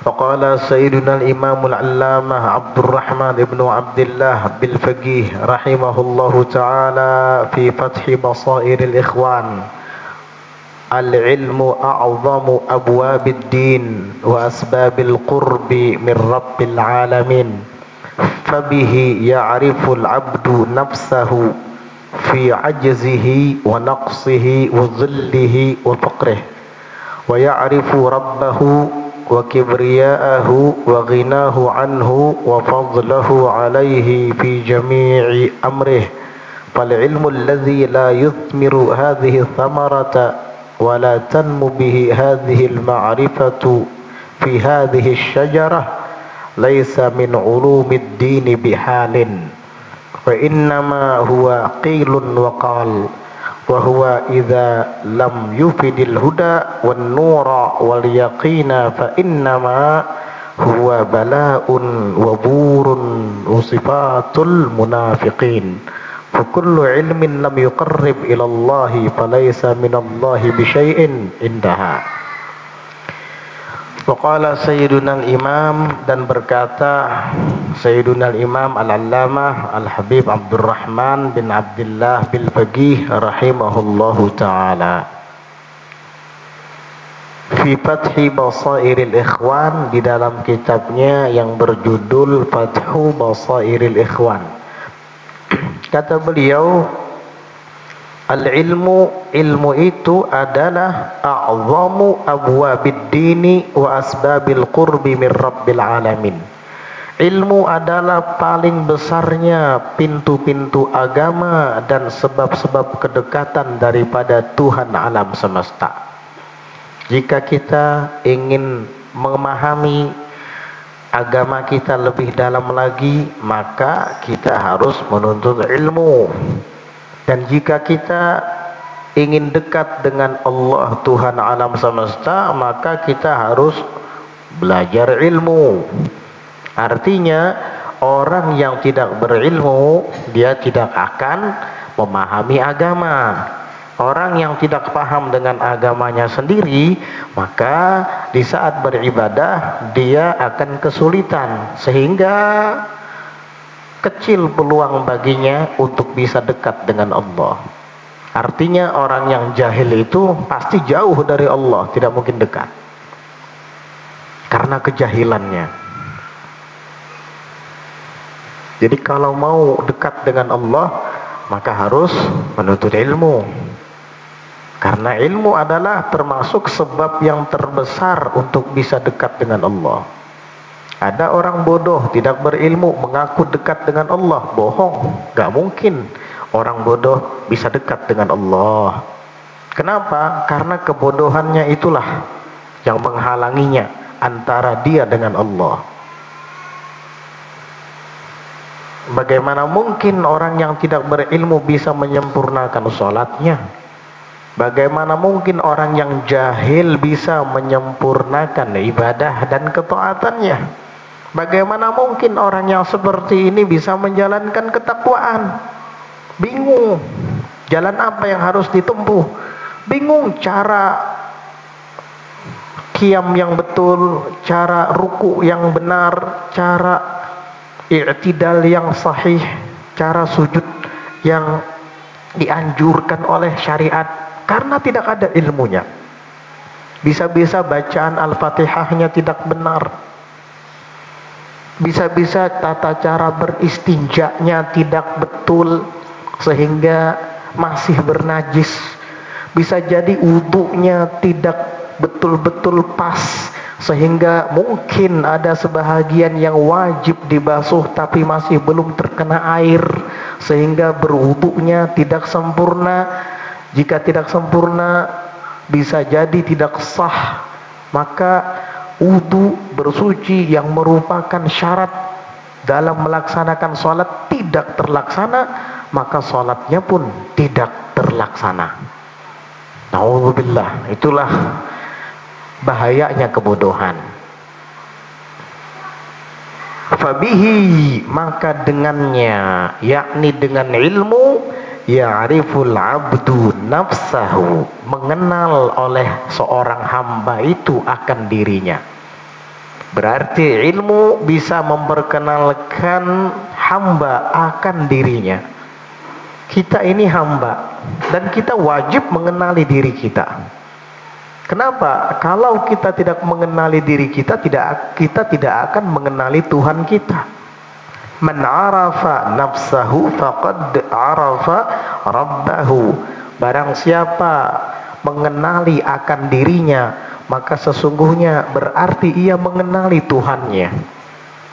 وقال سيدنا الإمام العلامة عبد الرحمن بن عبد الله بالفقيه رحمه الله تعالى في فتح بصائر الإخوان: العلم أعظم أبواب الدين وأسباب القرب من رب العالمين، فبه يعرف العبد نفسه في عجزه ونقصه وذله وفقره، ويعرف ربه وكبرياءه وغناه عنه وفضله عليه في جميع أمره. فالعلم الذي لا يثمر هذه الثمرة ولا تنمو به هذه المعرفة في هذه الشجرة ليس من علوم الدين بحال، فإنما هو قيل وقال، وهو إذا لم يفد الهدى والنور واليقين فإنما هو بلاء وبور وصفات المنافقين. فكل علم لم يقرب إلى الله فليس من الله بشيء. انتهى. Waqala Sayyiduna al-Imam, dan berkata Sayyiduna al-Imam al-Allamah al-Habib Abdurrahman bin Abdullah bil-Faqih rahimahullahu ta'ala fi Fathi Basairil Ikhwan, di dalam kitabnya yang berjudul Fathu Basairil Ikhwan. Kata beliau, al-ilmu, ilmu itu adalah a'zamu abwabid dini wa asbabil qurbi min rabbil alamin. Ilmu adalah paling besarnya pintu-pintu agama dan sebab-sebab kedekatan daripada Tuhan alam semesta. Jika kita ingin memahami agama kita lebih dalam lagi, maka kita harus menuntut ilmu. Dan jika kita ingin dekat dengan Allah Tuhan alam semesta, maka kita harus belajar ilmu. Artinya orang yang tidak berilmu, dia tidak akan memahami agama. Orang yang tidak paham dengan agamanya sendiri, maka di saat beribadah dia akan kesulitan, sehingga kecil peluang baginya untuk bisa dekat dengan Allah. Artinya orang yang jahil itu pasti jauh dari Allah, tidak mungkin dekat karena kejahilannya. Jadi kalau mau dekat dengan Allah, maka harus menuntut ilmu, karena ilmu adalah termasuk sebab yang terbesar untuk bisa dekat dengan Allah. Ada orang bodoh, tidak berilmu, mengaku dekat dengan Allah. Bohong, gak mungkin orang bodoh bisa dekat dengan Allah. Kenapa? Karena kebodohannya itulah yang menghalanginya antara dia dengan Allah. Bagaimana mungkin orang yang tidak berilmu bisa menyempurnakan sholatnya? Bagaimana mungkin orang yang jahil bisa menyempurnakan ibadah dan ketaatannya? Bagaimana mungkin orang yang seperti ini bisa menjalankan ketakwaan? Bingung jalan apa yang harus ditempuh, bingung cara qiyam yang betul, cara ruku yang benar, cara i'tidal yang sahih, cara sujud yang dianjurkan oleh syariat, karena tidak ada ilmunya. Bisa-bisa bacaan Al-Fatihahnya tidak benar, bisa-bisa tata cara beristinjanya tidak betul sehingga masih bernajis, bisa jadi wudunya tidak betul-betul pas sehingga mungkin ada sebahagian yang wajib dibasuh tapi masih belum terkena air, sehingga berwudunya tidak sempurna. Jika tidak sempurna, bisa jadi tidak sah. Maka wudu bersuci yang merupakan syarat dalam melaksanakan sholat tidak terlaksana, maka sholatnya pun tidak terlaksana. Na'udzubillah. Itulah bahayanya kebodohan. Fabihi, maka dengannya, yakni dengan ilmu, ya'riful abdu nafsahu, mengenal oleh seorang hamba itu akan dirinya. Berarti ilmu bisa memperkenalkan hamba akan dirinya. Kita ini hamba dan kita wajib mengenali diri kita. Kenapa? Kalau kita tidak mengenali diri kita tidak akan mengenali Tuhan kita. Man arafa nafsahu faqad arafa rabbahu. Barang siapa mengenali akan dirinya, maka sesungguhnya berarti ia mengenali Tuhannya.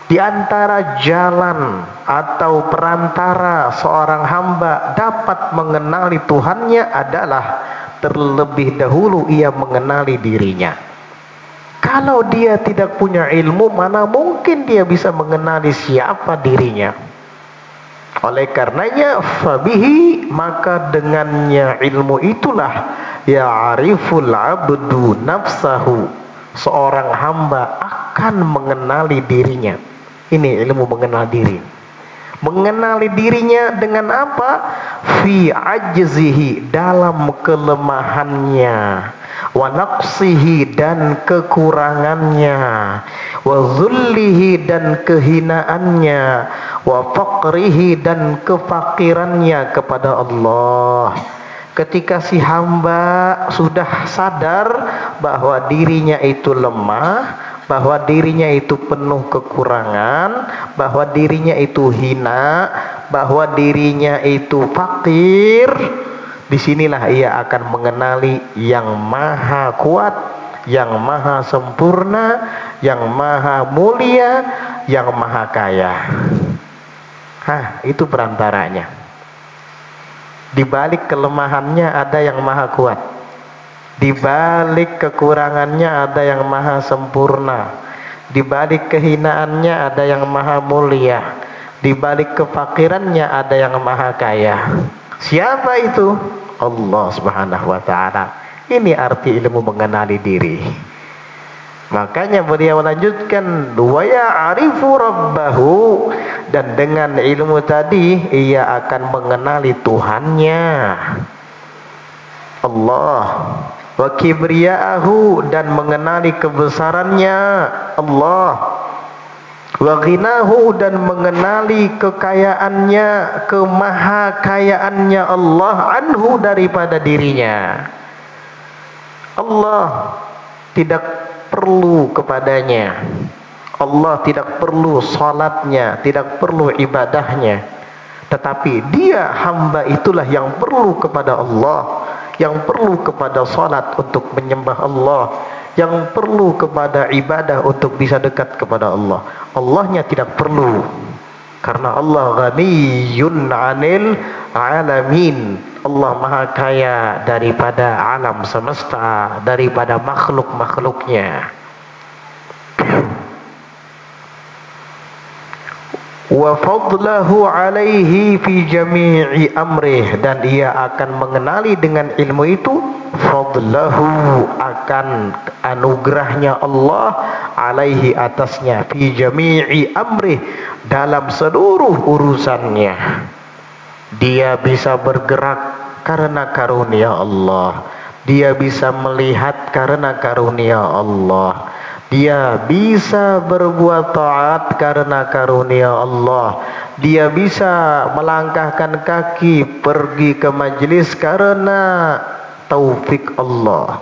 Di antara jalan atau perantara seorang hamba dapat mengenali Tuhannya adalah terlebih dahulu ia mengenali dirinya. Kalau dia tidak punya ilmu, mana mungkin dia bisa mengenali siapa dirinya. Oleh karenanya, fabihi, maka dengannya ilmu itulah ya'riful abdu nafsahu, seorang hamba akan mengenali dirinya. Ini ilmu mengenal diri. Mengenali dirinya dengan apa? Fi ajzihi, dalam kelemahannya, wa naqsihi, dan kekurangannya, wa zullihi, dan kehinaannya, wa faqrihi, dan kefakirannya kepada Allah. Ketika si hamba sudah sadar bahwa dirinya itu lemah, bahwa dirinya itu penuh kekurangan, bahwa dirinya itu hina, bahwa dirinya itu fakir, disinilah ia akan mengenali yang maha kuat, yang maha sempurna, yang maha mulia, yang maha kaya. Itu perantaranya. Di balik kelemahannya ada yang maha kuat, di balik kekurangannya ada yang maha sempurna, di balik kehinaannya ada yang maha mulia, di balik kefakirannya ada yang maha kaya. Siapa itu? Allah Subhanahu wa ta'ala. Ini arti ilmu mengenali diri. Makanya beliau lanjutkan, wa ya'rifu rabbahu, dan dengan ilmu tadi ia akan mengenali Tuhannya Allah, wa kibriya'ahu, dan mengenali kebesarannya Allah, wa ghinahu, dan mengenali kekayaannya, kemahakayaannya Allah, anhu, daripada dirinya. Allah tidak perlu kepadanya, Allah tidak perlu salatnya, tidak perlu ibadahnya, tetapi dia hamba itulah yang perlu kepada Allah, yang perlu kepada salat untuk menyembah Allah, yang perlu kepada ibadah untuk bisa dekat kepada Allah. Allahnya tidak perlu, karena Allah ghaniyun 'anil 'alamin. Allah maha kaya daripada alam semesta, daripada makhluk-makhluknya. Wa fadlahu alaihi fi jami'i amrih, dan ia akan mengenali dengan ilmu itu fadlahu, akan anugerahnya Allah, alaihi, atasnya, fi jami'i amrih, dalam seluruh urusannya. Dia bisa bergerak karena karunia Allah, dia bisa melihat karena karunia Allah, dia bisa berbuat taat karena karunia Allah, dia bisa melangkahkan kaki pergi ke majelis karena taufik Allah.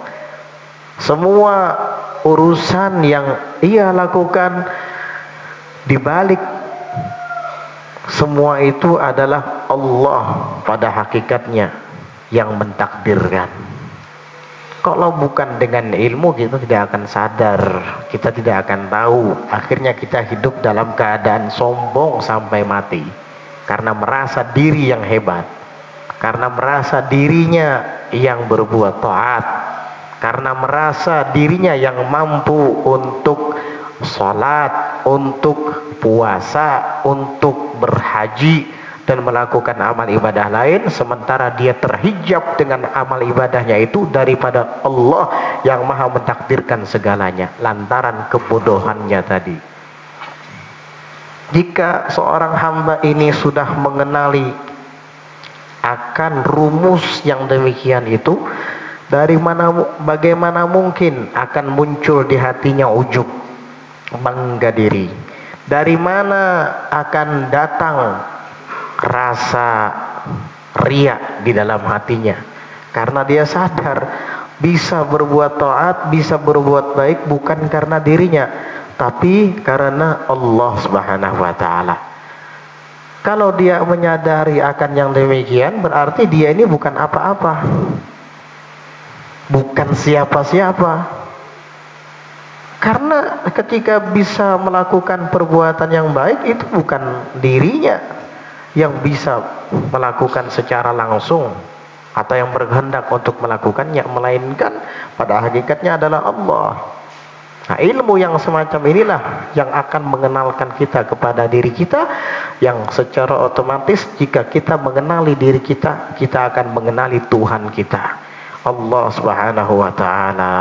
Semua urusan yang ia lakukan, dibalik semua itu adalah Allah pada hakikatnya yang mentakdirkan. Kalau bukan dengan ilmu, kita tidak akan sadar, kita tidak akan tahu. Akhirnya kita hidup dalam keadaan sombong sampai mati, karena merasa diri yang hebat, karena merasa dirinya yang berbuat taat, karena merasa dirinya yang mampu untuk sholat, untuk puasa, untuk berhaji, dan melakukan amal ibadah lain, sementara dia terhijab dengan amal ibadahnya itu daripada Allah yang maha mentakdirkan segalanya, lantaran kebodohannya tadi. Jika seorang hamba ini sudah mengenali akan rumus yang demikian itu, bagaimana mungkin akan muncul di hatinya ujub, bangga diri. Dari mana akan datang rasa riya di dalam hatinya? Karena dia sadar bisa berbuat taat, bisa berbuat baik bukan karena dirinya, tapi karena Allah Subhanahu wa taala. Kalau dia menyadari akan yang demikian, berarti dia ini bukan apa-apa, bukan siapa-siapa. Karena ketika bisa melakukan perbuatan yang baik, itu bukan dirinya yang bisa melakukan secara langsung atau yang berkehendak untuk melakukannya, melainkan pada hakikatnya adalah Allah. Nah, ilmu yang semacam inilah yang akan mengenalkan kita kepada diri kita, yang secara otomatis jika kita mengenali diri kita, kita akan mengenali Tuhan kita, Allah Subhanahu wa taala.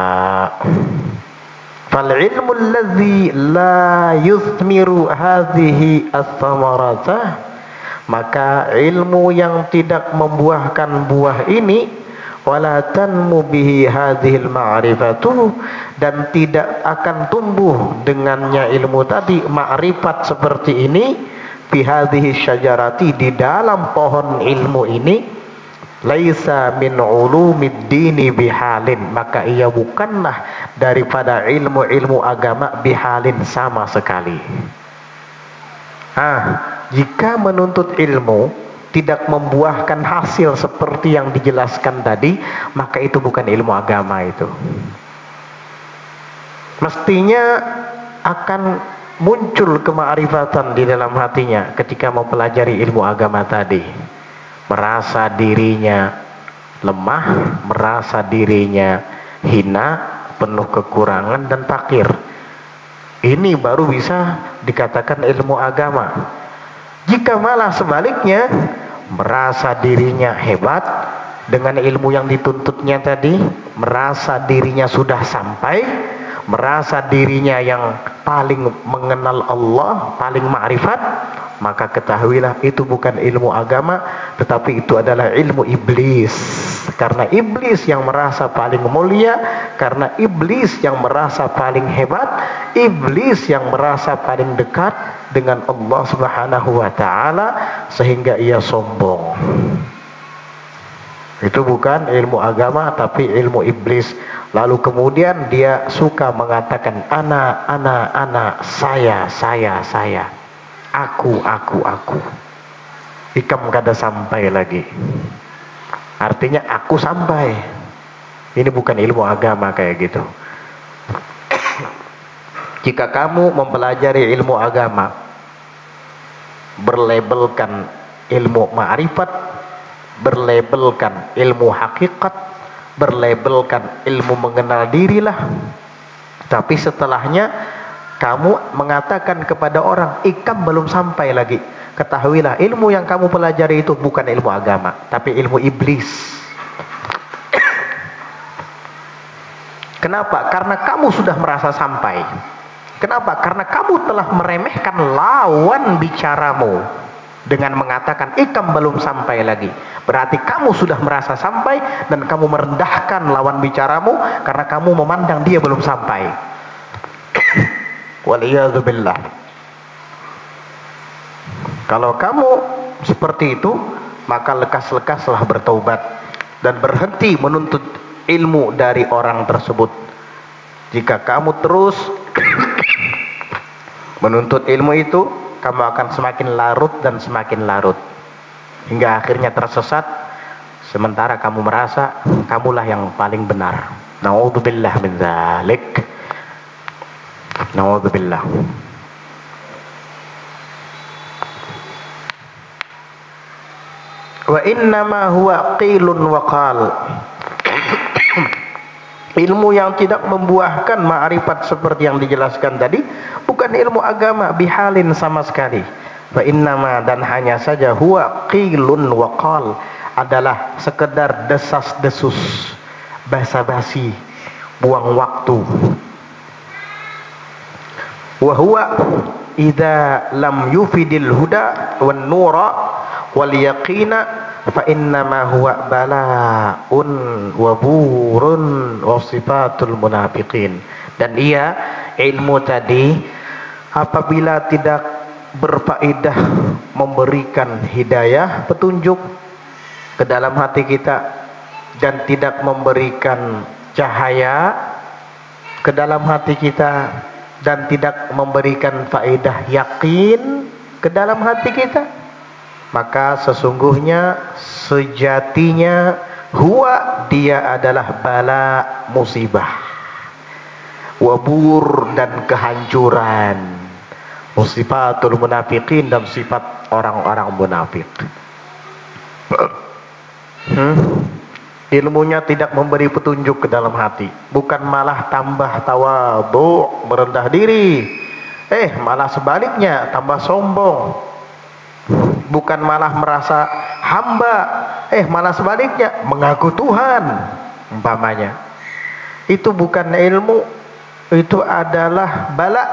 Fal ilmu allazi la yuthmiru hadhihi ats-tsamarata, maka ilmu yang tidak membuahkan buah ini, wala tanmu bihi hadhil ma'rifatu, dan tidak akan tumbuh dengannya ilmu tadi, ma'rifat seperti ini, fi hadhihi syajarati, di dalam pohon ilmu ini, laisa min ulumid dini bihalin, maka ia bukanlah daripada ilmu-ilmu agama bihalin sama sekali. Jika menuntut ilmu tidak membuahkan hasil seperti yang dijelaskan tadi, maka itu bukan ilmu agama. Itu mestinya akan muncul kemakrifatan di dalam hatinya ketika mempelajari ilmu agama tadi. Merasa dirinya lemah, merasa dirinya hina, penuh kekurangan dan fakir. Ini baru bisa dikatakan ilmu agama. Jika malah sebaliknya, merasa dirinya hebat dengan ilmu yang dituntutnya tadi, merasa dirinya sudah sampai, merasa dirinya yang paling mengenal Allah, paling ma'rifat, maka ketahuilah itu bukan ilmu agama, tetapi itu adalah ilmu iblis. Karena iblis yang merasa paling mulia, karena iblis yang merasa paling hebat, iblis yang merasa paling dekat dengan Allah Subhanahu wa taala, sehingga ia sombong. Itu bukan ilmu agama, tapi ilmu iblis. Lalu kemudian dia suka mengatakan ana, saya, aku. Ikam kada sampai lagi. Artinya aku sampai. Ini bukan ilmu agama kayak gitu. Jika kamu mempelajari ilmu agama, berlabelkan ilmu ma'rifat, berlabelkan ilmu hakikat, berlabelkan ilmu mengenal dirilah, tapi setelahnya kamu mengatakan kepada orang, ikam belum sampai lagi, ketahuilah ilmu yang kamu pelajari itu bukan ilmu agama, tapi ilmu iblis. Kenapa? Karena kamu sudah merasa sampai. Kenapa? Karena kamu telah meremehkan lawan bicaramu dengan mengatakan ikam belum sampai lagi. Berarti kamu sudah merasa sampai dan kamu merendahkan lawan bicaramu karena kamu memandang dia belum sampai. Waliyadzubillah. Kalau kamu seperti itu, maka lekas-lekaslah bertaubat dan berhenti menuntut ilmu dari orang tersebut. Jika kamu terus menuntut ilmu itu, kamu akan semakin larut dan semakin larut hingga akhirnya tersesat, sementara kamu merasa kamulah yang paling benar. Na'udzubillah min dzalik. Na'udzubillah. Wa innama huwa qilun wa qal. Ilmu yang tidak membuahkan ma'rifat seperti yang dijelaskan tadi bukan ilmu agama bihalin sama sekali. Wa innama, dan hanya saja, huwa qilun wa qal, adalah sekedar desas-desus, basa-basi, buang waktu. Wa huwa idza lam yufidil huda wan nura wal yaqina fa innama huwa bala'un wa burun wa sifatul munafiqin. Dan ia ilmu tadi apabila tidak berfaedah memberikan hidayah, petunjuk ke dalam hati kita, dan tidak memberikan cahaya ke dalam hati kita, dan tidak memberikan faedah yakin ke dalam hati kita, maka sesungguhnya sejatinya huwa, dia adalah bala, musibah, wabur, dan kehancuran, musifatul munafiqin, dan sifat orang-orang munafik. Ilmunya tidak memberi petunjuk ke dalam hati, bukan malah tambah tawadhu, merendah diri, malah sebaliknya tambah sombong. Bukan malah merasa hamba, malah sebaliknya mengaku Tuhan umpamanya. Itu bukan ilmu, itu adalah bala,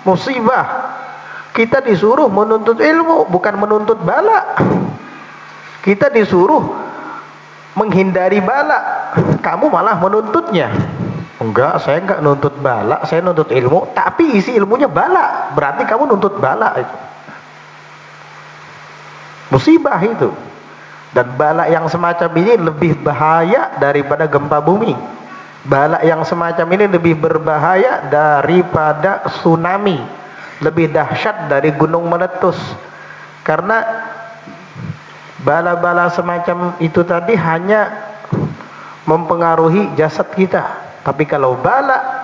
musibah. Kita disuruh menuntut ilmu, bukan menuntut bala. Kita disuruh menghindari bala, kamu malah menuntutnya. Enggak, saya enggak nuntut bala, saya nuntut ilmu, tapi isi ilmunya bala, berarti kamu nuntut bala. Itu musibah itu. Dan bala yang semacam ini lebih bahaya daripada gempa bumi. Bala yang semacam ini lebih berbahaya daripada tsunami, lebih dahsyat dari gunung meletus. Karena bala-bala semacam itu tadi hanya mempengaruhi jasad kita, tapi kalau bala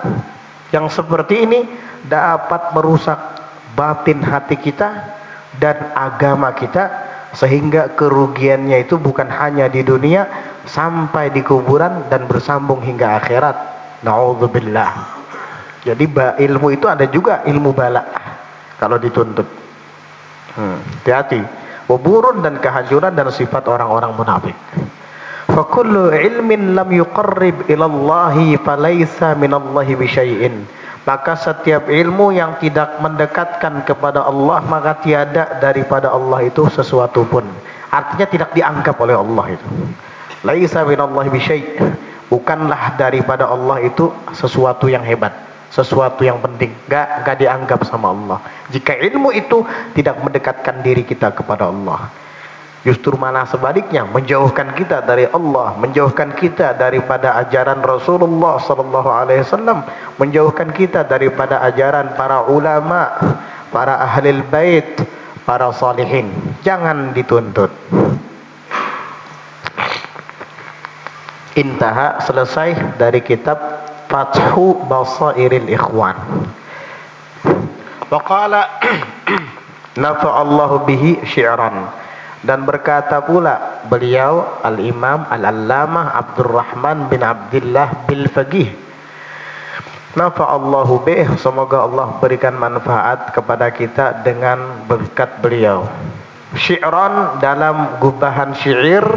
yang seperti ini dapat merusak batin hati kita dan agama kita, sehingga kerugiannya itu bukan hanya di dunia, sampai di kuburan dan bersambung hingga akhirat. Na'udzubillah. Jadi ilmu itu ada juga ilmu bala kalau dituntut. Hati-hati, waburun, dan kehancuran, dan sifat orang-orang munafik. Fa kullu ilmin lam yuqarrib ila Allahi falaysa minallahi bisyai'in. Maka setiap ilmu yang tidak mendekatkan kepada Allah, maka tiada daripada Allah itu sesuatu pun. Artinya tidak dianggap oleh Allah itu. Laisa minallahi bisyai'. Bukanlah daripada Allah itu sesuatu yang hebat, sesuatu yang penting. Enggak dianggap sama Allah. Jika ilmu itu tidak mendekatkan diri kita kepada Allah, justru malah sebaliknya, menjauhkan kita dari Allah, menjauhkan kita daripada ajaran Rasulullah sallallahu alaihi wasallam, menjauhkan kita daripada ajaran para ulama, para ahlul bait, para salihin. Jangan dituntut. Intaha, selesai dari kitab Fathu Basairil Ikhwan. Wa qala nafa'allahu bihi syi'ran. Dan berkata pula beliau Al-Imam Al-Allamah Abdurrahman bin Abdullah Bil-Faqih, nafa'allahu bih, semoga Allah berikan manfaat kepada kita dengan berkat beliau. Syi'ran, dalam gubahan syair.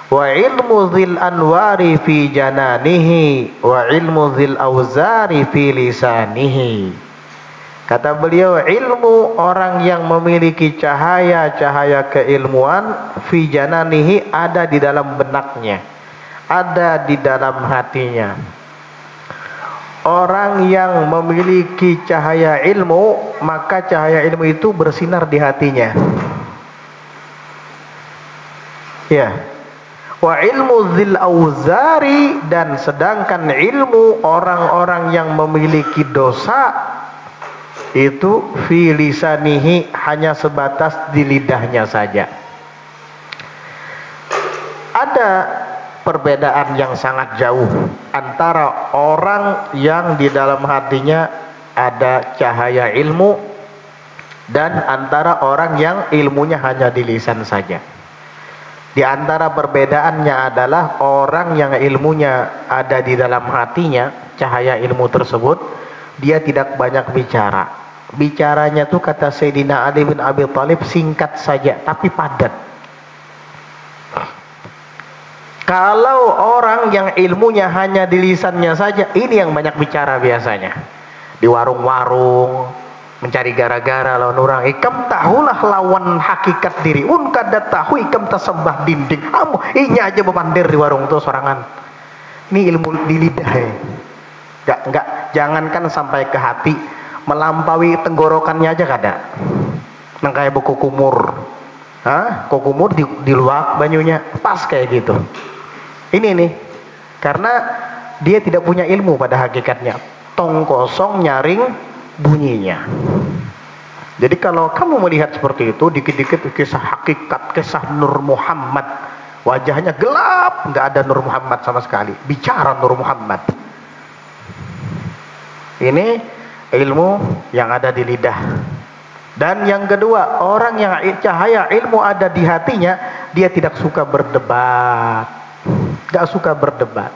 Wa ilmu zil anwari fi jananihi, wa ilmu zil awzari fi lisanihi. Kata beliau, ilmu orang yang memiliki cahaya-cahaya keilmuan, fi jananihi, ada di dalam benaknya, ada di dalam hatinya. Orang yang memiliki cahaya ilmu, maka cahaya ilmu itu bersinar di hatinya. Ya. Wa ilmu zil auzari, dan sedangkan ilmu orang-orang yang memiliki dosa itu fi lisanihi, hanya sebatas di lidahnya saja. Ada perbedaan yang sangat jauh antara orang yang di dalam hatinya ada cahaya ilmu dan antara orang yang ilmunya hanya di lisan saja. Di antara perbedaannya adalah orang yang ilmunya ada di dalam hatinya, cahaya ilmu tersebut, dia tidak banyak bicara. Bicaranya tuh, kata Sayyidina Ali bin Abi Thalib, singkat saja tapi padat. Kalau orang yang ilmunya hanya di lisannya saja, ini yang banyak bicara biasanya. Di warung-warung, mencari gara-gara lawan orang. Ikam tahulah lawan hakikat diri. Kada tahu ikam tasembah dinding. Kamu ini aja bepandir di warung tuh sorangan. Ini ilmu di lidah ya. Enggak, jangankan sampai ke hati, melampaui tenggorokannya aja kada. Nang kayak buku kumur. Hah? Kok kumur di luak banyunya pas kayak gitu. Ini nih. Karena dia tidak punya ilmu pada hakikatnya. Tong kosong nyaring bunyinya. Jadi kalau kamu melihat seperti itu, dikit-dikit kisah hakikat, kisah Nur Muhammad, wajahnya gelap, nggak ada Nur Muhammad sama sekali. Bicara Nur Muhammad. Ini ilmu yang ada di lidah. Dan yang kedua, orang yang cahaya ilmu ada di hatinya, dia tidak suka berdebat. Nggak suka berdebat.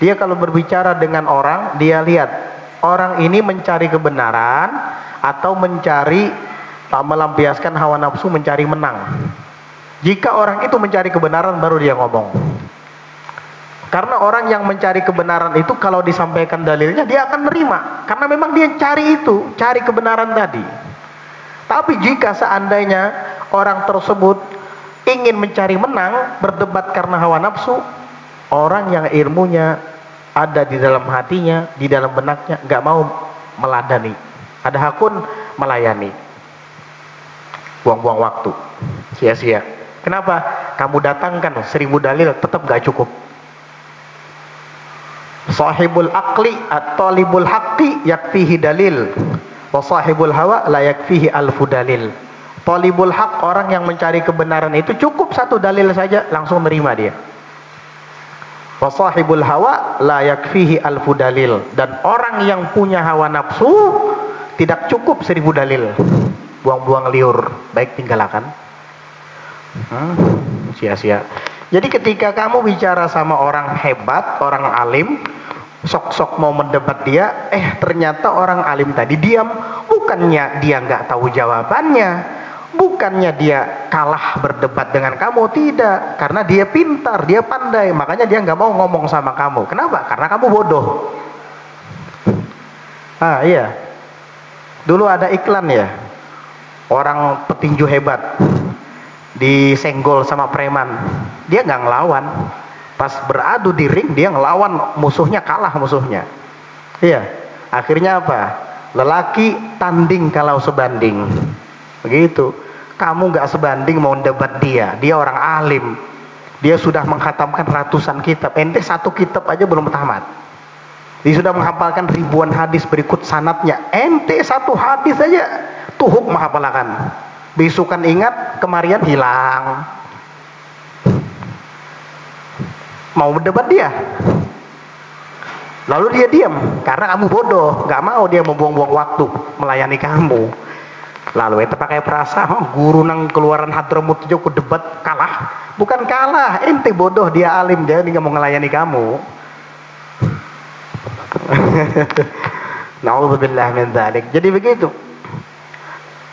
Dia kalau berbicara dengan orang, dia lihat orang ini mencari kebenaran atau mencari melampiaskan hawa nafsu, mencari menang. Jika orang itu mencari kebenaran, baru dia ngomong. Karena orang yang mencari kebenaran itu kalau disampaikan dalilnya, dia akan nerima. Karena memang dia cari itu, cari kebenaran tadi. Tapi jika seandainya orang tersebut ingin mencari menang, berdebat karena hawa nafsu, orang yang ilmunya ada di dalam hatinya, di dalam benaknya, nggak mau meladani. Ada hakun melayani. Buang-buang waktu, sia-sia. Kenapa? Kamu datangkan 1000 dalil tetap nggak cukup. Sahibul aqli at-talibul haqqi yakfihi dalil, wa sahibul hawa la yakfihi alfu dalil. Talibul haq, orang yang mencari kebenaran itu cukup 1 dalil saja langsung menerima dia. Wa sahibul hawa la yakfihi alfu dalil, dan orang yang punya hawa nafsu tidak cukup 1000 dalil. Buang-buang liur, baik tinggalkan. Sia-sia. Jadi ketika kamu bicara sama orang hebat, orang alim, sok-sok mau mendebat dia, ternyata orang alim tadi diam. Bukannya dia nggak tahu jawabannya, bukannya dia kalah berdebat dengan kamu, tidak. Karena dia pintar, dia pandai, makanya dia nggak mau ngomong sama kamu. Kenapa? Karena kamu bodoh. Iya. Dulu ada iklan ya, orang petinju hebat disenggol sama preman, dia nggak ngelawan. Pas beradu di ring, dia ngelawan musuhnya, kalah musuhnya. Iya. Akhirnya apa? Lelaki tanding kalau sebanding. Begitu. Kamu nggak sebanding mau debat dia. Dia orang alim. Dia sudah menghatamkan ratusan kitab. Ente 1 kitab aja belum tamat. Dia sudah menghafalkan ribuan hadis berikut sanadnya. Ente 1 hadis aja tuhuk menghafalkan. Besukan ingat, kemarian hilang. Mau berdebat dia, lalu dia diam karena kamu bodoh, nggak mau dia membuang-buang waktu melayani kamu. Lalu ente pakai perasa, guru nang keluaran Hadramut aja ku debat kalah. Bukan kalah, ente bodoh, dia alim, dia nggak mau melayani kamu. Na'udzubillah min dzalik. Jadi begitu.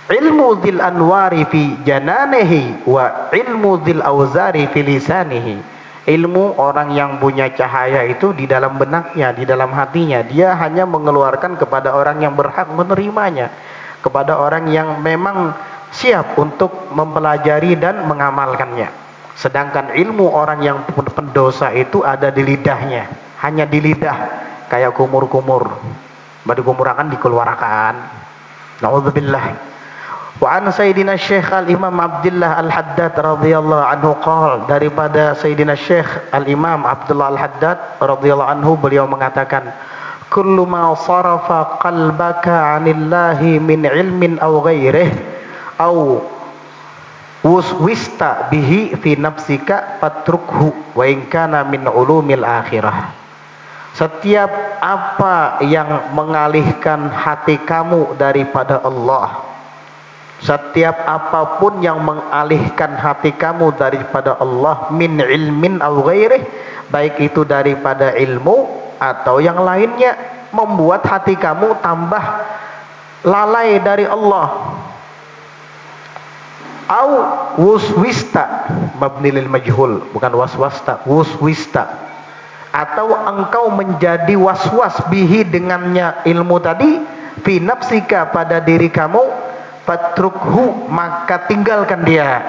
Ilmu dzil anwari fi jananihi wa ilmu dzil auzari fi lisanihi. Ilmu orang yang punya cahaya itu di dalam benaknya, di dalam hatinya. Dia hanya mengeluarkan kepada orang yang berhak menerimanya, kepada orang yang memang siap untuk mempelajari dan mengamalkannya. Sedangkan ilmu orang yang pendosa itu ada di lidahnya, hanya di lidah, kayak kumur-kumur. Baru kumur akan dikeluarkan. Na'udzubillah. Wa an Sayyidina Syekh Al-Imam Abdullah Al-Haddad radhiyallahu anhu qala, daripada Sayyidina Syekh Al-Imam Abdullah Al-Haddad radhiyallahu anhu, beliau mengatakan, kullu ma sarafa qalbaka 'anillahi min ilmin aw ghairihi aw wista bihi fi nafsika fatrukhu wa in kana min ulumil akhirah. Setiap apa yang mengalihkan hati kamu daripada Allah, setiap apapun yang mengalihkan hati kamu daripada Allah, min ilmin aw ghairih, baik itu daripada ilmu atau yang lainnya, membuat hati kamu tambah lalai dari Allah. Au wuswista, mabni lil majhul, bukan waswasta, wuswista, atau engkau menjadi waswas bihi dengannya ilmu tadi, fi nafsika pada diri kamu, fatrukhu maka tinggalkan dia,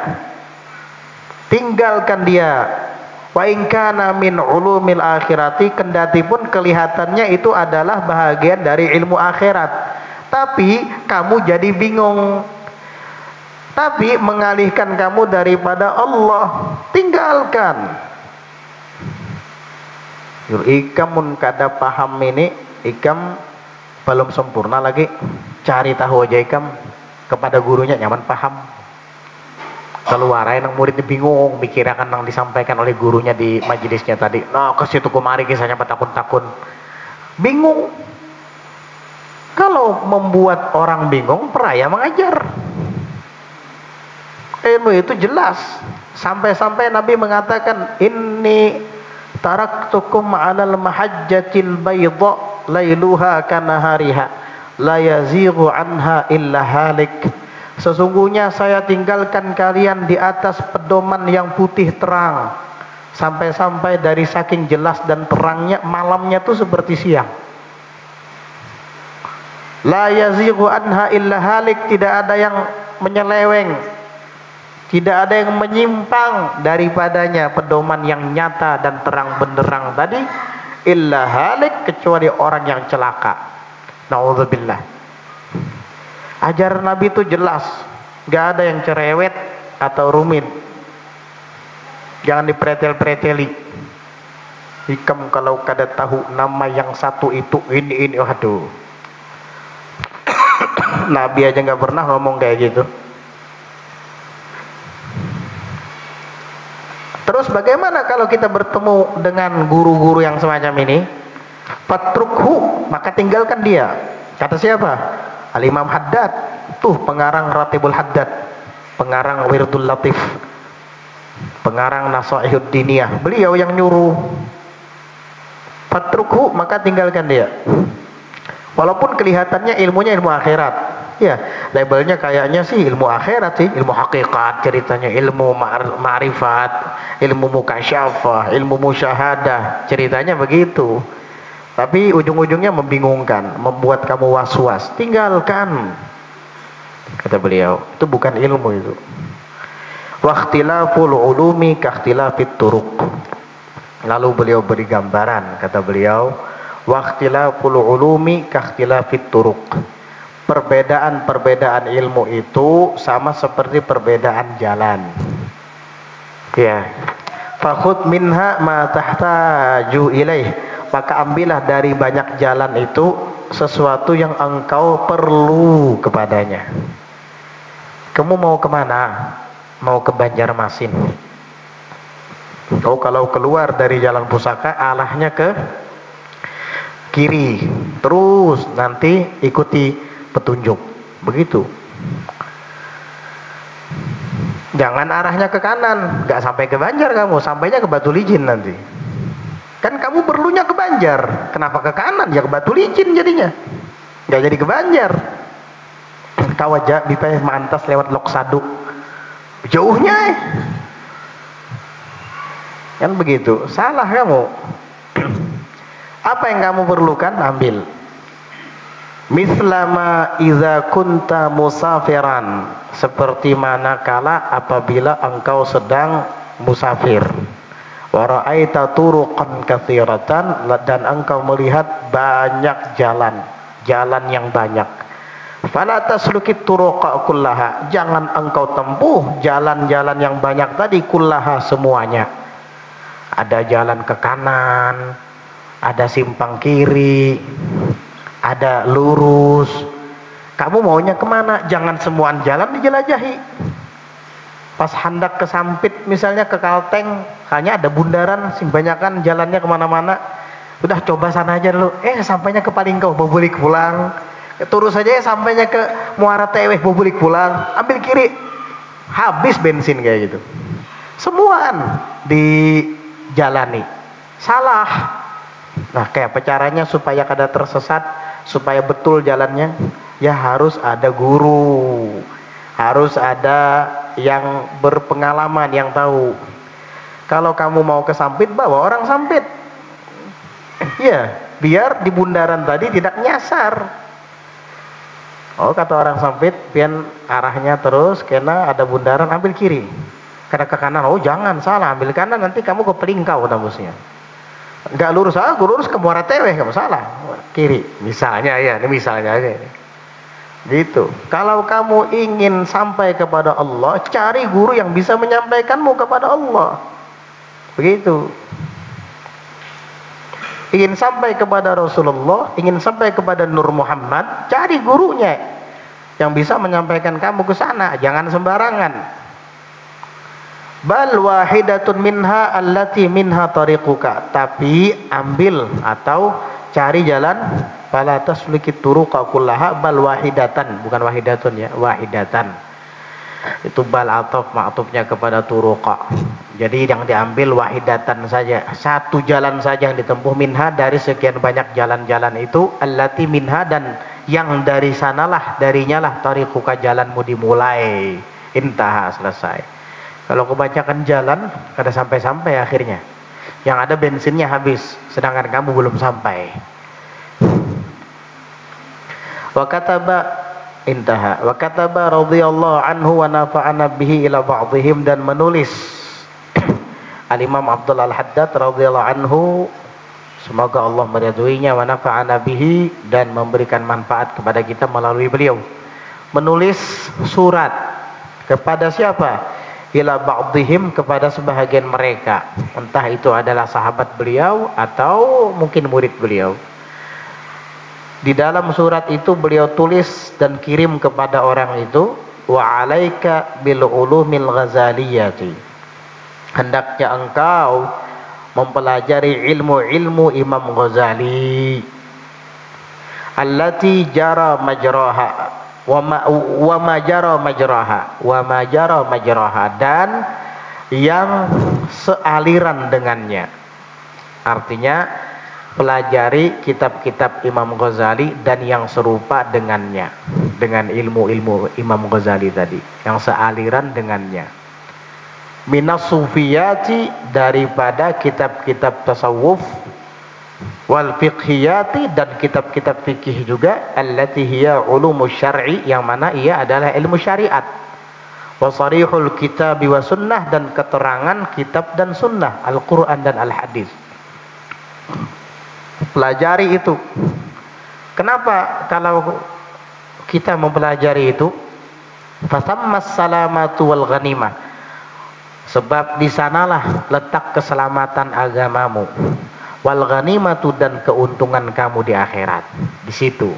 tinggalkan dia. Wa in kana min ulumil akhirati, kendati pun kelihatannya itu adalah bahagian dari ilmu akhirat. tapi kamu jadi bingung. Tapi mengalihkan kamu daripada Allah, tinggalkan. Ikam mun kada paham ini, ikam belum sempurna lagi. Cari tahu aja ikam kepada gurunya nyaman paham. Keluarai nang muridnya bingung, mikirakan nang disampaikan oleh gurunya di majelisnya tadi. Nah, ke situ kemari kisahnya takun-takun. Bingung. Kalau membuat orang bingung, peraya mengajar. Ilmu itu jelas. Sampai-sampai Nabi mengatakan, inni taraktukum 'alal mahajjatil bayda lailuha kanahariha la yazighu anha illa halik. Sesungguhnya saya tinggalkan kalian di atas pedoman yang putih terang. Sampai-sampai dari saking jelas dan terangnya, malamnya itu seperti siang. La yazighu anha illa halik, tidak ada yang menyeleweng, tidak ada yang menyimpang daripadanya pedoman yang nyata dan terang benderang tadi, illa halik, kecuali orang yang celaka. Na'udzubillah. Ajaran Nabi itu jelas, gak ada yang cerewet atau rumit. Jangan dipretel-preteli. Ikam kalau kada tahu nama yang satu itu ini, waduh. Nabi aja gak pernah ngomong kayak gitu. Terus bagaimana kalau kita bertemu dengan guru-guru yang semacam ini? Fatrukhu, maka tinggalkan dia. Kata siapa? Al-Imam Haddad, tuh pengarang Ratibul Haddad, pengarang Wirdul Latif, pengarang Nasaihud Diniyah. Beliau yang nyuruh. Fatrukhu, maka tinggalkan dia. Walaupun kelihatannya ilmunya ilmu akhirat, ya labelnya kayaknya sih ilmu akhirat sih, ilmu hakikat ceritanya, ilmu ma'rifat, ilmu mukasyafah, ilmu musyahadah, ceritanya begitu. Tapi ujung-ujungnya membingungkan, membuat kamu was-was. Tinggalkan, kata beliau, itu bukan ilmu itu. Waqtilaful ulumi kakhtilafit turuq. Lalu beliau beri gambaran, kata beliau, waqtilaful ulumi kakhtilafit turuq. Perbedaan-perbedaan ilmu itu sama seperti perbedaan jalan. Ya. Fakhud minha ma tahtaju ilaih. Maka ambillah dari banyak jalan itu sesuatu yang engkau perlu kepadanya. Kamu mau kemana? Mau ke Banjarmasin. Oh, kalau keluar dari jalan pusaka, arahnya ke kiri. Terus nanti ikuti petunjuk. Begitu. Jangan arahnya ke kanan, nggak sampai ke Banjar kamu, sampainya ke Batu Licin nanti. Kan kamu perlunya ke Banjar, kenapa ke kanan? Ya ke Batu Licin jadinya, nggak jadi ke Banjar. Kau aja dipeh mantas lewat Loksadu, jauhnya, kan begitu. Salah kamu. Apa yang kamu perlukan ambil. Mislama iza kunta musafiran, seperti manakala apabila engkau sedang musafir. Wa ra'aita turuqan katsiratan, dan engkau melihat banyak jalan, jalan yang banyak. Fala taslukit turuqa kullaha, jangan engkau tempuh jalan-jalan yang banyak tadi, kullaha semuanya. Ada jalan ke kanan, ada simpang kiri, ada lurus. Kamu maunya kemana? Jangan semua jalan dijelajahi. Pas hendak ke Sampit misalnya, ke Kalteng, hanya ada bundaran, banyakan jalannya kemana-mana. Udah coba sana aja dulu. Sampainya ke Palingkau, bobulik pulang. Terus saja sampainya ke Muara Teweh, bobulik pulang. Ambil kiri, habis bensin kayak gitu. Semuaan dijalani. Salah. Nah, kayak apa caranya supaya kada tersesat, supaya betul jalannya? Ya harus ada guru, harus ada yang berpengalaman, yang tahu. Kalau kamu mau ke Sampit, bawa orang Sampit. Ya, biar di bundaran tadi tidak nyasar. Oh, kata orang Sampit, pian arahnya terus, kena ada bundaran, ambil kiri. Kada ke kanan, oh jangan, salah, ambil kanan, nanti kamu ke Pelingkau tembusnya. Enggak lurus, aku lurus ke Muara Teweh, kamu salah. Kiri, misalnya ya, ini misalnya aja. Gitu. Kalau kamu ingin sampai kepada Allah, cari guru yang bisa menyampaikanmu kepada Allah. Begitu. Ingin sampai kepada Rasulullah, ingin sampai kepada Nur Muhammad, cari gurunya yang bisa menyampaikan kamu ke sana, jangan sembarangan. Bal wahidatun minha allati minha tariquka, tapi ambil atau cari jalan, fala taslikit turuqa kullaha bal wahidatan, bukan wahidatun ya, wahidatan. Itu bal ataf ma'tufnya kepada turuqa. Jadi yang diambil wahidatan saja, satu jalan saja yang ditempuh, minha dari sekian banyak jalan-jalan itu, allati minha, dan yang dari sanalah, darinya lah tariquka, jalanmu dimulai. Intaha, selesai. Kalau kebanyakan jalan, kada sampai-sampai akhirnya. Yang ada bensinnya habis, sedangkan kamu belum sampai. Wa kataba, intaha, wa kataba radhiyallahu anhu wa nafa'ana bihi ila ba'dihim, dan menulis Al-Imam Abdul Al-Haddad radhiyallahu anhu, semoga Allah meridhoinya, wa nafa'ana bihi, dan memberikan manfaat kepada kita melalui beliau, menulis surat kepada siapa? Ila ba'dihim, kepada sebahagian mereka, entah itu adalah sahabat beliau atau mungkin murid beliau. Di dalam surat itu beliau tulis dan kirim kepada orang itu, wa alaika bil ulumil ghazaliyati, hendaknya engkau mempelajari ilmu-ilmu Imam Ghazali, allati jara majraha wa ma jara majraha, dan yang sealiran dengannya. Artinya pelajari kitab-kitab Imam Ghazali dan yang serupa dengannya, dengan ilmu-ilmu Imam Ghazali tadi, yang sealiran dengannya. Minas sufiyati, daripada kitab-kitab tasawuf, wal fiqhiyati, dan kitab-kitab fikih juga, allati hiya ulumus syar'i, yang mana ia adalah ilmu syariat, wa sarihul kitab wa sunnah, dan keterangan kitab dan sunnah, Al-Quran dan Al-Hadis. Pelajari itu. Kenapa kalau kita mempelajari itu? Fasammas salamatu wal ghanimah, sebab di sanalah letak keselamatan agamamu, wal ghanimatu, dan keuntungan kamu di akhirat, di situ.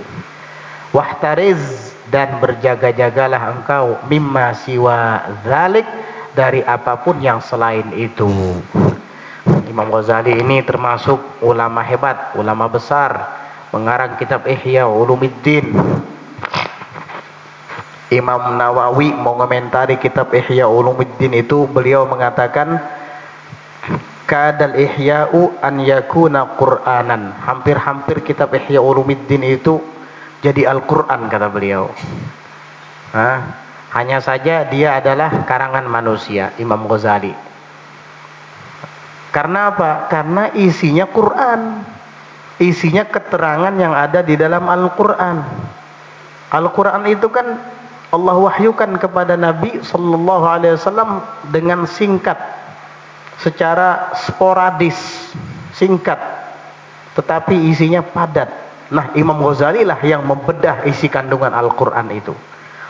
Wahtariz, dan berjaga-jagalah engkau, mimma siwa dzalik, dari apapun yang selain itu. Imam Ghazali ini termasuk ulama hebat, ulama besar, mengarang kitab Ihya Ulumuddin. Imam Nawawi mengomentari kitab Ihya Ulumuddin itu, beliau mengatakan, kadal ihya'u an yakuna Qur'anan, hampir-hampir kitab Ihya Ulumuddin itu jadi Al-Quran, kata beliau. Hanya saja dia adalah karangan manusia, Imam Ghazali. Karena apa? Karena isinya Quran, isinya keterangan yang ada di dalam Al-Quran. Al-Quran itu kan Allah wahyukan kepada Nabi Sallallahu Alaihi Wasallam dengan singkat, secara sporadis, singkat, tetapi isinya padat. Nah, Imam Ghazali lah yang membedah isi kandungan Al-Quran itu.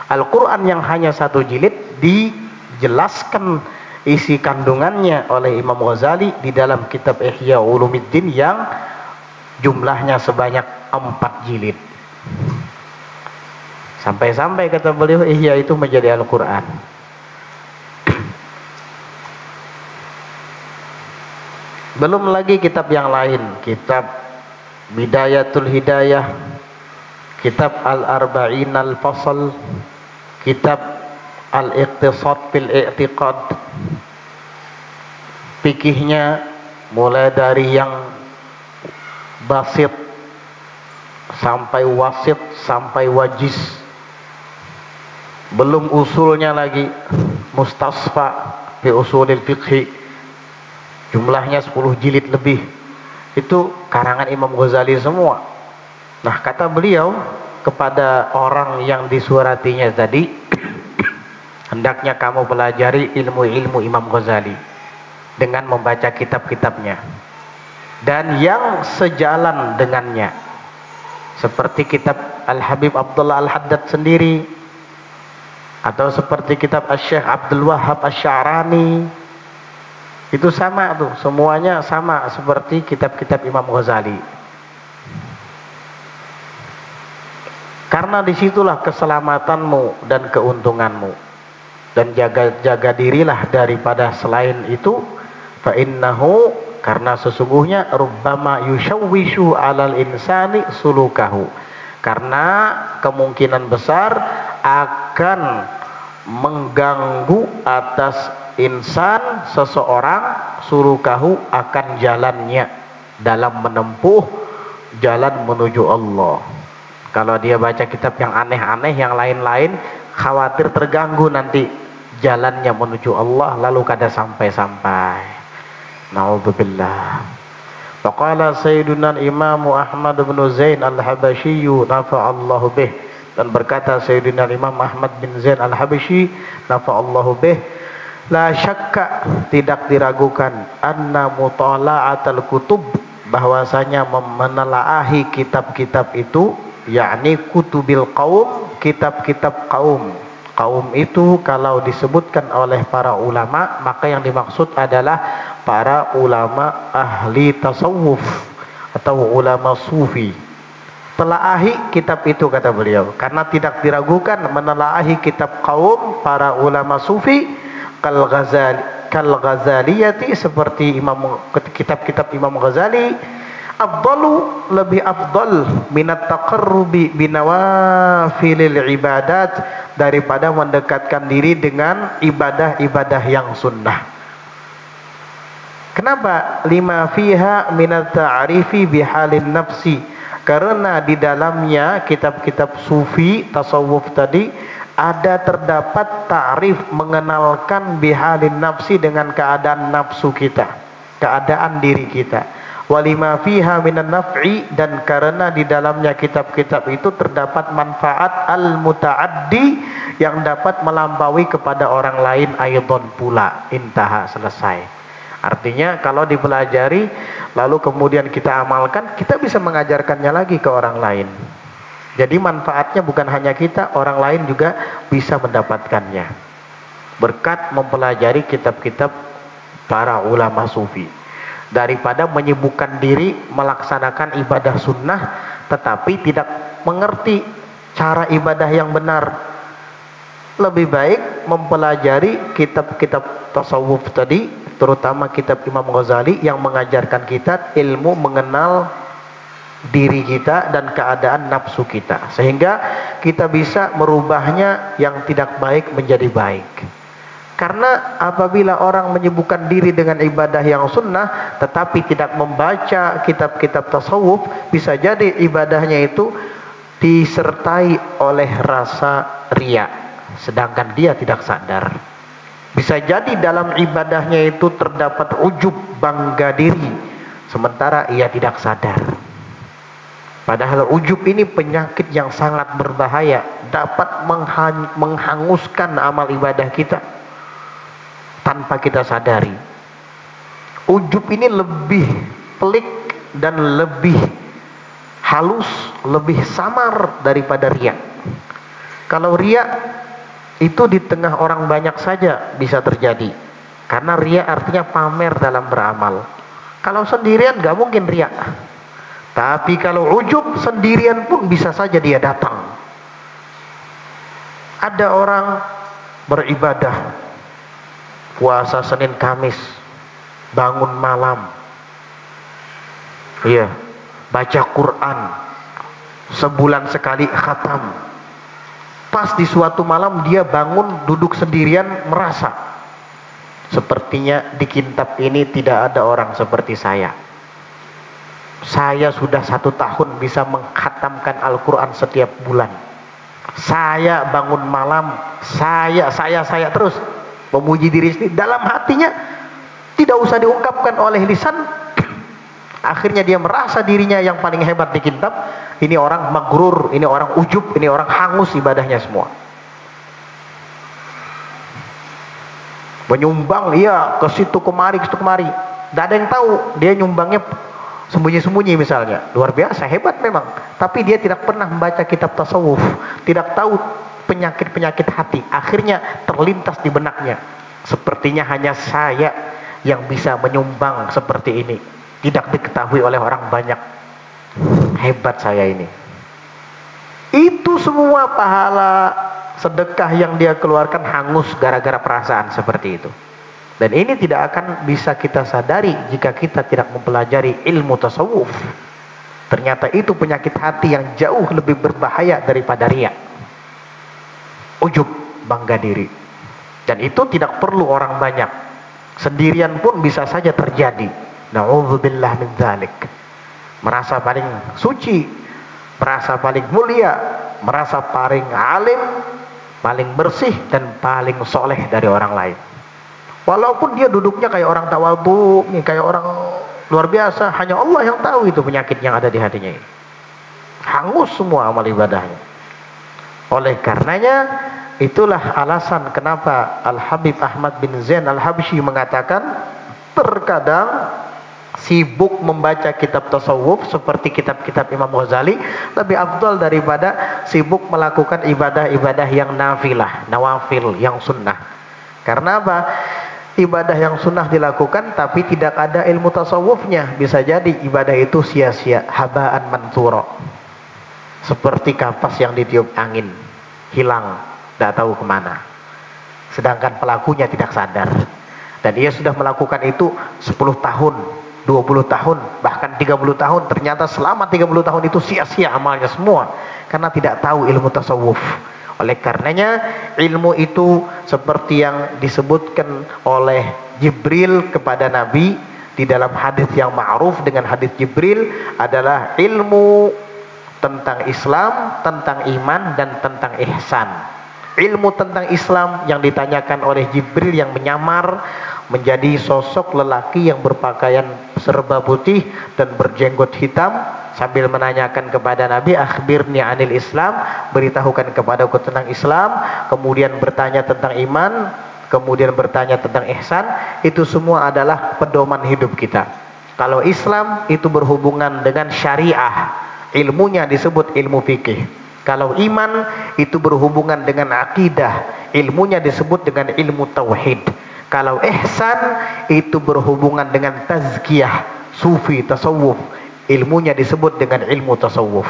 Al-Quran yang hanya 1 jilid dijelaskan isi kandungannya oleh Imam Ghazali di dalam kitab Ihya Ulumuddin yang jumlahnya sebanyak 4 jilid. Sampai-sampai kata beliau, Ihya itu menjadi Al-Quran. Belum lagi kitab yang lain, kitab Bidayatul Hidayah, kitab Al-Arba'in Al-Fasl, kitab Al-Iqtisad fil I'tiqad. Fikihnya mulai dari yang basit sampai wasit sampai wajiz. Belum usulnya lagi, Mustasfa fi usulil fiqhi, jumlahnya 10 jilid lebih. Itu karangan Imam Ghazali semua. Nah, kata beliau kepada orang yang disuratinya tadi, hendaknya kamu pelajari ilmu-ilmu Imam Ghazali dengan membaca kitab-kitabnya dan yang sejalan dengannya, seperti kitab Al-Habib Abdullah Al-Haddad sendiri, atau seperti kitab Asy-Syaikh Abdul Wahhab Asy-Sya'rani. Itu sama tuh, semuanya sama seperti kitab-kitab Imam Ghazali. Karena disitulah keselamatanmu dan keuntunganmu. Dan jaga dirilah daripada selain itu. Fa innahu, karena sesungguhnya rubbama yushawwishu 'alal insani sulukahu. Karena kemungkinan besar akan mengganggu atas insan seseorang sulukahu, akan jalannya dalam menempuh jalan menuju Allah. Kalau dia baca kitab yang aneh-aneh, yang lain-lain, khawatir terganggu nanti jalannya menuju Allah, lalu kada sampai-sampai. Na'udzubillah. Faqala Sayyiduna Imam Ahmad bin Zain Al-Habasyi nafa'allahu bih, dan berkata Sayyidina Imam Ahmad bin Zain Al-Habasyi nafa'allahu bih, la syakka, tidak diragukan, anna mutala'atal kutub, bahwasanya menelaahi kitab-kitab itu, yakni kutubil qaum, kitab-kitab kaum. Kaum itu kalau disebutkan oleh para ulama, maka yang dimaksud adalah para ulama ahli tasawuf atau ulama sufi. Telaahi kitab itu, kata beliau, karena tidak diragukan menelaahi kitab kaum para ulama sufi, kal Ghazaliyati, seperti kitab-kitab Imam Ghazali, afdalu, lebih afdal, minat taqarrubi binawafilil ibadat, daripada mendekatkan diri dengan ibadah-ibadah yang sunnah. Kenapa? Lima fiha minat ta'rifi bihalin nafsi, karena di dalamnya kitab-kitab sufi tasawuf tadi terdapat ta'rif, mengenalkan bihalin nafsi, dengan keadaan nafsu kita, keadaan diri kita. Walima fiha minan naf'i, dan karena di dalamnya kitab-kitab itu terdapat manfaat al-muta'addi, yang dapat melampaui kepada orang lain, aidon pula. Intaha, selesai. Artinya kalau dipelajari lalu kemudian kita amalkan, kita bisa mengajarkannya lagi ke orang lain. Jadi manfaatnya bukan hanya kita, orang lain juga bisa mendapatkannya berkat mempelajari kitab-kitab para ulama sufi. Daripada menyibukkan diri melaksanakan ibadah sunnah tetapi tidak mengerti cara ibadah yang benar, lebih baik mempelajari kitab-kitab tasawuf tadi, terutama kitab Imam Ghazali yang mengajarkan kita ilmu mengenal diri kita dan keadaan nafsu kita, sehingga kita bisa merubahnya yang tidak baik menjadi baik. Karena apabila orang menyibukkan diri dengan ibadah yang sunnah tetapi tidak membaca kitab-kitab tasawuf, bisa jadi ibadahnya itu disertai oleh rasa riya, sedangkan dia tidak sadar. Bisa jadi dalam ibadahnya itu terdapat ujub, bangga diri, sementara ia tidak sadar. Padahal ujub ini penyakit yang sangat berbahaya, dapat menghanguskan amal ibadah kita tanpa kita sadari. Ujub ini lebih pelik dan lebih halus, lebih samar daripada riya. Kalau riya itu di tengah orang banyak saja bisa terjadi, karena riya artinya pamer dalam beramal. Kalau sendirian gak mungkin riya. Tapi kalau ujub sendirian pun bisa saja dia datang. Ada orang beribadah, puasa Senin Kamis, bangun malam, iya, baca Quran, sebulan sekali khatam. Pas di suatu malam dia bangun duduk sendirian, merasa sepertinya di kitab ini tidak ada orang seperti saya. Saya sudah 1 tahun bisa mengkhatamkan Al-Quran setiap bulan. Saya bangun malam, saya terus memuji diri sendiri. Dalam hatinya tidak usah diungkapkan oleh lisan. Akhirnya dia merasa dirinya yang paling hebat di kitab. Ini orang magrur, ini orang ujub, ini orang hangus ibadahnya semua. Menyumbang, iya, ke situ kemari, ke situ kemari. Tidak ada yang tahu dia nyumbangnya sembunyi-sembunyi misalnya, luar biasa, hebat memang, tapi dia tidak pernah membaca kitab tasawuf, tidak tahu penyakit-penyakit hati. Akhirnya terlintas di benaknya, sepertinya hanya saya yang bisa menyumbang seperti ini, tidak diketahui oleh orang banyak, hebat saya ini. Itu semua pahala sedekah yang dia keluarkan hangus gara-gara perasaan seperti itu. Dan ini tidak akan bisa kita sadari jika kita tidak mempelajari ilmu tasawuf. Ternyata itu penyakit hati yang jauh lebih berbahaya daripada riya. Ujub, bangga diri. Dan itu tidak perlu orang banyak, sendirian pun bisa saja terjadi. Na'udzubillah min dzalik. Merasa paling suci, merasa paling mulia, merasa paling alim, paling bersih, dan paling soleh dari orang lain. Walaupun dia duduknya kayak orang tawadhu, kayak orang luar biasa, hanya Allah yang tahu itu penyakit yang ada di hatinya ini. Hangus semua amal ibadahnya. Oleh karenanya, itulah alasan kenapa Al-Habib Ahmad bin Zain Al-Habsyi mengatakan, terkadang sibuk membaca kitab tasawuf seperti kitab-kitab Imam Ghazali lebih afdal daripada sibuk melakukan ibadah-ibadah yang nafilah, nawafil, yang sunnah. Karena apa? Ibadah yang sunnah dilakukan tapi tidak ada ilmu tasawufnya, bisa jadi ibadah itu sia-sia, habaan mansura, seperti kapas yang ditiup angin, hilang, tidak tahu kemana. Sedangkan pelakunya tidak sadar, dan dia sudah melakukan itu 10 tahun, 20 tahun, bahkan 30 tahun. Ternyata selama 30 tahun itu sia-sia amalnya semua, karena tidak tahu ilmu tasawuf. Oleh karenanya, ilmu itu seperti yang disebutkan oleh Jibril kepada Nabi di dalam hadis yang ma'ruf dengan hadis Jibril, adalah ilmu tentang Islam, tentang iman, dan tentang ihsan. Ilmu tentang Islam yang ditanyakan oleh Jibril yang menyamar menjadi sosok lelaki yang berpakaian serba putih dan berjenggot hitam, sambil menanyakan kepada Nabi, akhbirni anil Islam, beritahukan kepadaku tentang Islam. Kemudian bertanya tentang iman, kemudian bertanya tentang ihsan. Itu semua adalah pedoman hidup kita. Kalau Islam itu berhubungan dengan syariah, ilmunya disebut ilmu fikih. Kalau iman itu berhubungan dengan akidah, ilmunya disebut dengan ilmu tauhid. Kalau ihsan itu berhubungan dengan tazkiyah, sufi, tasawuf, ilmunya disebut dengan ilmu tasawuf.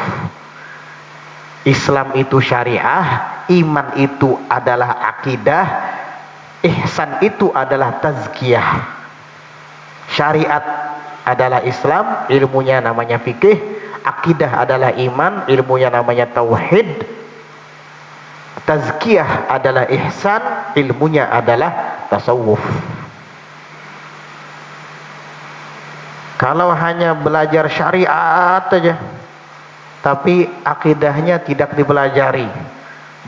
Islam itu syariah, iman itu adalah akidah, ihsan itu adalah tazkiyah. Syariat adalah Islam, ilmunya namanya fikih. Akidah adalah iman, ilmunya namanya tauhid. Tazkiyah adalah ihsan, ilmunya adalah tasawuf. Kalau hanya belajar syariat aja tapi akidahnya tidak dipelajari,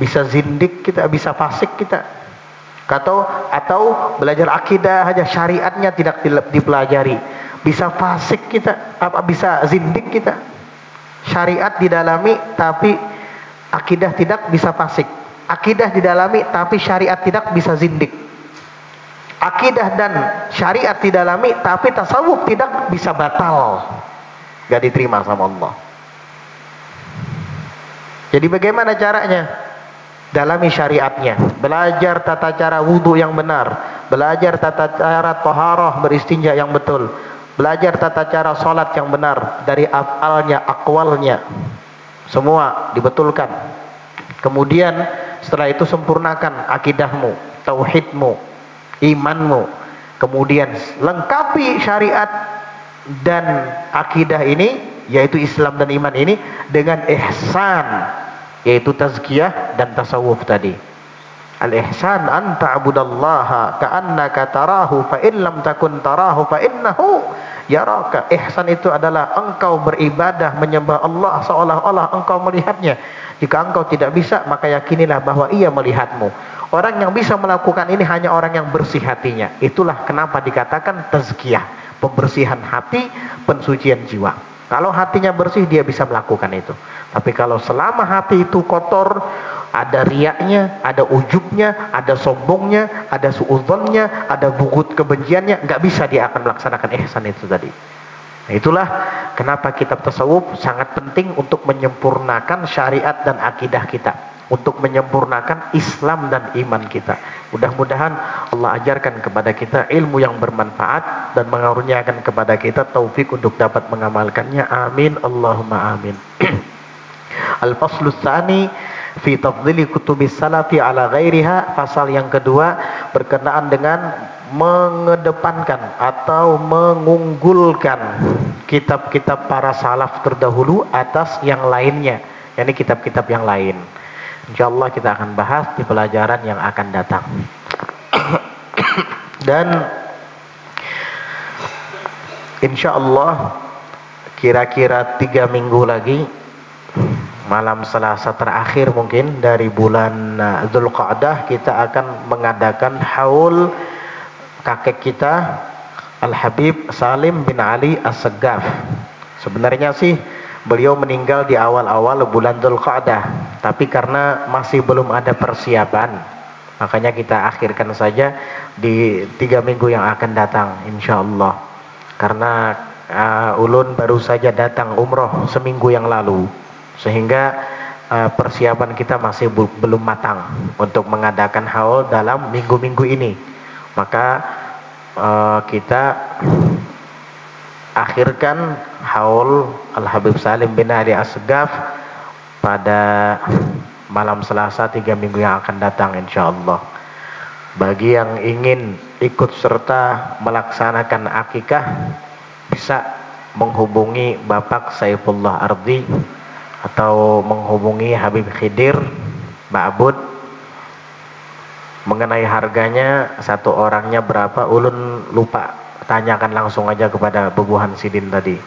bisa zindik kita, bisa fasik kita. Atau belajar akidah aja, syariatnya tidak dipelajari, bisa fasik kita, bisa zindik kita. Syariat didalami tapi akidah tidak, bisa fasik. Akidah didalami tapi syariat tidak, bisa zindik. Akidah dan syariat didalami tapi tasawuf tidak, bisa batal, gak diterima sama Allah. Jadi bagaimana caranya? Dalami syariatnya, belajar tata cara wudhu yang benar, belajar tata cara taharah, beristinja yang betul, belajar tata cara sholat yang benar, dari afalnya, akwalnya, semua dibetulkan. Kemudian setelah itu sempurnakan akidahmu, tauhidmu, imanmu. Kemudian lengkapi syariat dan akidah ini, yaitu Islam dan iman ini, dengan ihsan, yaitu tazkiyah dan tasawuf tadi. Al-ihsan an ta'budallaha ka'annaka tarahu fa in lam takun tarahu fa innahu yaraka. Ihsan itu adalah engkau beribadah menyembah Allah seolah-olah engkau melihatnya. Jika engkau tidak bisa, maka yakinilah bahwa ia melihatmu. Orang yang bisa melakukan ini hanya orang yang bersih hatinya. Itulah kenapa dikatakan tazkiyah, pembersihan hati, pensucian jiwa. Kalau hatinya bersih, dia bisa melakukan itu. Tapi kalau selama hati itu kotor, ada riaknya, ada ujubnya, ada sombongnya, ada suudzonnya, ada bugut kebenciannya, nggak bisa dia akan melaksanakan ihsan itu tadi. Nah, itulah kenapa kitab tasawuf sangat penting untuk menyempurnakan syariat dan akidah kita, untuk menyempurnakan Islam dan iman kita. Mudah-mudahan Allah ajarkan kepada kita ilmu yang bermanfaat dan mengaruniakan kepada kita taufik untuk dapat mengamalkannya. Amin Allahumma amin. Al-faslu tsani fi tafdhili kutubis salafi ala ghairiha. Pasal yang kedua berkenaan dengan mengedepankan atau mengunggulkan kitab-kitab para salaf terdahulu atas yang lainnya, yakni kitab-kitab yang lain. Insyaallah kita akan bahas di pelajaran yang akan datang. Dan insyaallah kira-kira 3 minggu lagi, malam Selasa terakhir mungkin dari bulan Dzulqa'dah, kita akan mengadakan haul kakek kita Al-Habib Salim bin Ali As-Saggaf. Sebenarnya sih beliau meninggal di awal-awal bulan Dzulqa'dah, tapi karena masih belum ada persiapan, makanya kita akhirkan saja di 3 minggu yang akan datang insyaallah. Karena ulun baru saja datang umroh seminggu yang lalu, sehingga persiapan kita masih belum matang untuk mengadakan haul dalam minggu-minggu ini. Maka kita akhirkan haul Al-Habib Salim bin Ali As-Saggaf pada malam Selasa 3 minggu yang akan datang insyaallah. Bagi yang ingin ikut serta melaksanakan akikah, bisa menghubungi Bapak Saifullah Ardi atau menghubungi Habib Khidir Ma'bud. Mengenai harganya, satu orangnya berapa, ulun lupa, tanyakan langsung aja kepada Bubuhan Sidin tadi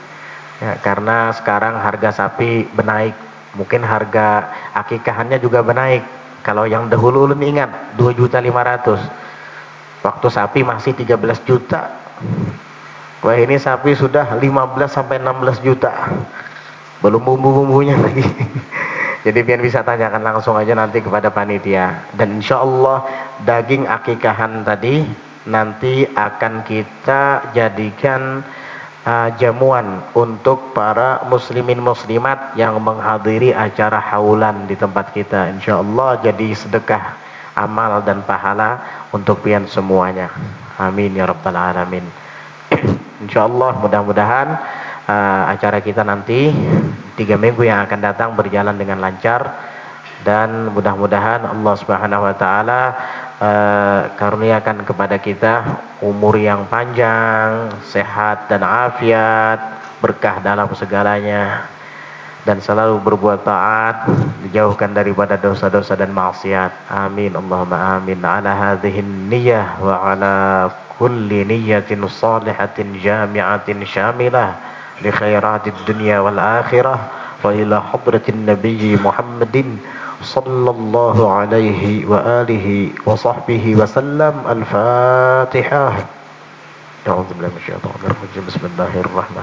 ya, karena sekarang harga sapi benaik, mungkin harga akikahannya juga benaik. Kalau yang dahulu ulun ingat 2.500.000, waktu sapi masih 13 juta. Wah, ini sapi sudah 15 sampai 16 juta, belum bumbu-bumbunya lagi. Jadi biar bisa tanyakan langsung aja nanti kepada panitia. Dan insya Allah daging akikahan tadi nanti akan kita jadikan jamuan untuk para muslimin muslimat yang menghadiri acara haulan di tempat kita. Insya Allah jadi sedekah amal dan pahala untuk pian semuanya. Amin ya rabbal alamin. Insya Allah mudah-mudahan acara kita nanti 3 minggu yang akan datang berjalan dengan lancar, dan mudah-mudahan Allah Subhanahu wa taala karuniakan kepada kita umur yang panjang, sehat dan afiat, berkah dalam segalanya, dan selalu berbuat taat, dijauhkan daripada dosa-dosa dan maksiat. Amin Allahumma amin. Ala hadhihi niyyah wa ala kulli niyyatin salihatin jami'atin syamilah li khairatid dunya wal akhirah wa ila hadratin nabiyyi Muhammadin sallallahu alaihi wa alihi wa sahbihi wa sallam. Al-Fatihah. A'udzu billahi minasyaitonir rajim. Bismillahirrahmanirrahim.